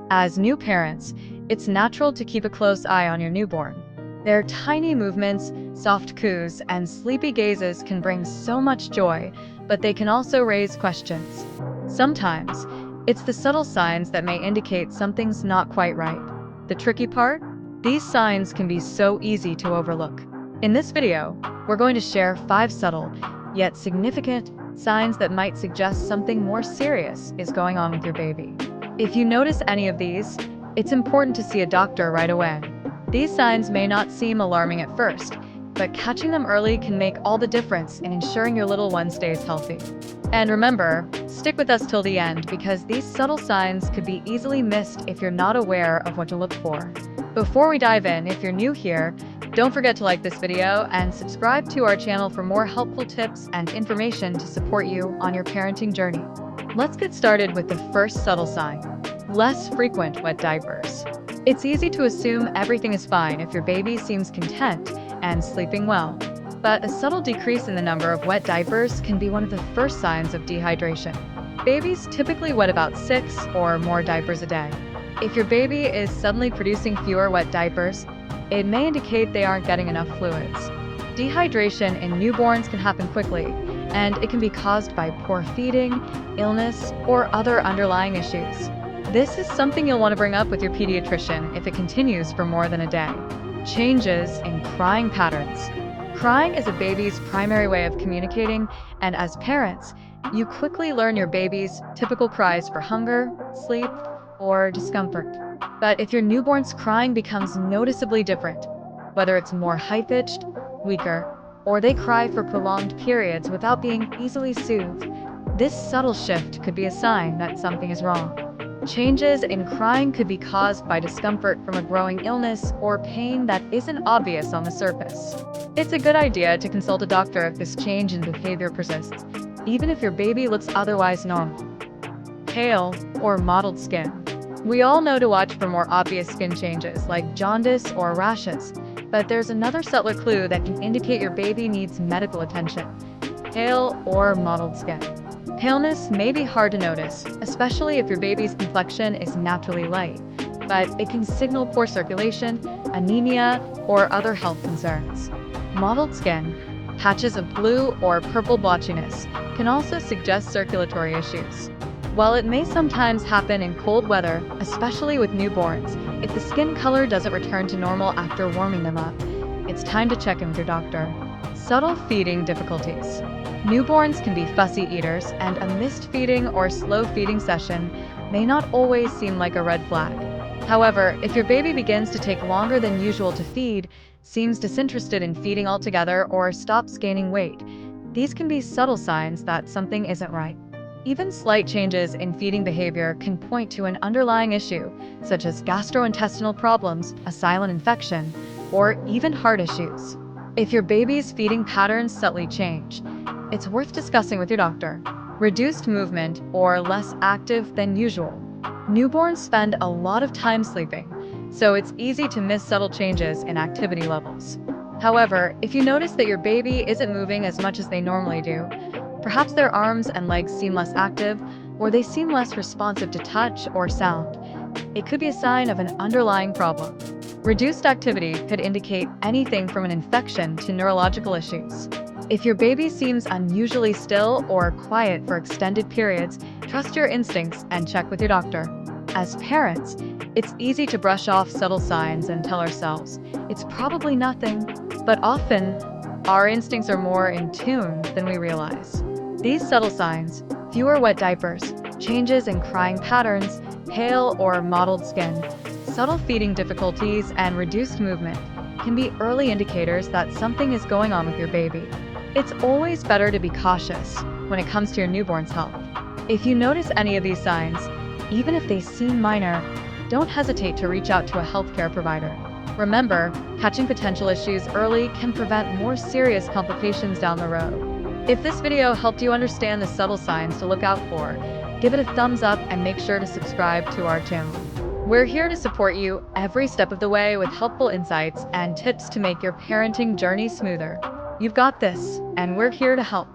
As new parents, it's natural to keep a close eye on your newborn. Their tiny movements, soft coos, and sleepy gazes can bring so much joy, but they can also raise questions. Sometimes, it's the subtle signs that may indicate something's not quite right. The tricky part? These signs can be so easy to overlook. In this video, we're going to share 5 subtle, yet significant, signs that might suggest something more serious is going on with your baby. If you notice any of these, it's important to see a doctor right away. These signs may not seem alarming at first, but catching them early can make all the difference in ensuring your little one stays healthy. And remember, stick with us till the end because these subtle signs could be easily missed if you're not aware of what to look for. Before we dive in, if you're new here, don't forget to like this video and subscribe to our channel for more helpful tips and information to support you on your parenting journey. Let's get started with the first subtle sign: less frequent wet diapers. It's easy to assume everything is fine if your baby seems content and sleeping well, but a subtle decrease in the number of wet diapers can be one of the first signs of dehydration. Babies typically wet about 6 or more diapers a day. If your baby is suddenly producing fewer wet diapers, it may indicate they aren't getting enough fluids. Dehydration in newborns can happen quickly, and it can be caused by poor feeding, illness, or other underlying issues. This is something you'll want to bring up with your pediatrician if it continues for more than a day. Changes in crying patterns. Crying is a baby's primary way of communicating, and as parents, you quickly learn your baby's typical cries for hunger, sleep, or discomfort. But if your newborn's crying becomes noticeably different, whether it's more high-pitched, weaker, or they cry for prolonged periods without being easily soothed, this subtle shift could be a sign that something is wrong. Changes in crying could be caused by discomfort from a growing illness or pain that isn't obvious on the surface. It's a good idea to consult a doctor if this change in behavior persists, even if your baby looks otherwise normal. Pale or mottled skin. We all know to watch for more obvious skin changes like jaundice or rashes, but there's another subtler clue that can indicate your baby needs medical attention: pale or mottled skin. Paleness may be hard to notice, especially if your baby's complexion is naturally light, but it can signal poor circulation, anemia, or other health concerns. Mottled skin, patches of blue or purple blotchiness, can also suggest circulatory issues. While it may sometimes happen in cold weather, especially with newborns, if the skin color doesn't return to normal after warming them up, it's time to check in with your doctor. Subtle feeding difficulties. Newborns can be fussy eaters, and a missed feeding or slow feeding session may not always seem like a red flag. However, if your baby begins to take longer than usual to feed, seems disinterested in feeding altogether, or stops gaining weight, these can be subtle signs that something isn't right. Even slight changes in feeding behavior can point to an underlying issue, such as gastrointestinal problems, a silent infection, or even heart issues. If your baby's feeding patterns subtly change, it's worth discussing with your doctor. Reduced movement or less active than usual. Newborns spend a lot of time sleeping, so it's easy to miss subtle changes in activity levels. However, if you notice that your baby isn't moving as much as they normally do, perhaps their arms and legs seem less active, or they seem less responsive to touch or sound, it could be a sign of an underlying problem. Reduced activity could indicate anything from an infection to neurological issues. If your baby seems unusually still or quiet for extended periods, trust your instincts and check with your doctor. As parents, it's easy to brush off subtle signs and tell ourselves, it's probably nothing, but often, our instincts are more in tune than we realize. These subtle signs, fewer wet diapers, changes in crying patterns, pale or mottled skin, subtle feeding difficulties, and reduced movement, can be early indicators that something is going on with your baby. It's always better to be cautious when it comes to your newborn's health. If you notice any of these signs, even if they seem minor, don't hesitate to reach out to a healthcare provider. Remember, catching potential issues early can prevent more serious complications down the road. If this video helped you understand the subtle signs to look out for, give it a thumbs up and make sure to subscribe to our channel. We're here to support you every step of the way with helpful insights and tips to make your parenting journey smoother. You've got this, and we're here to help.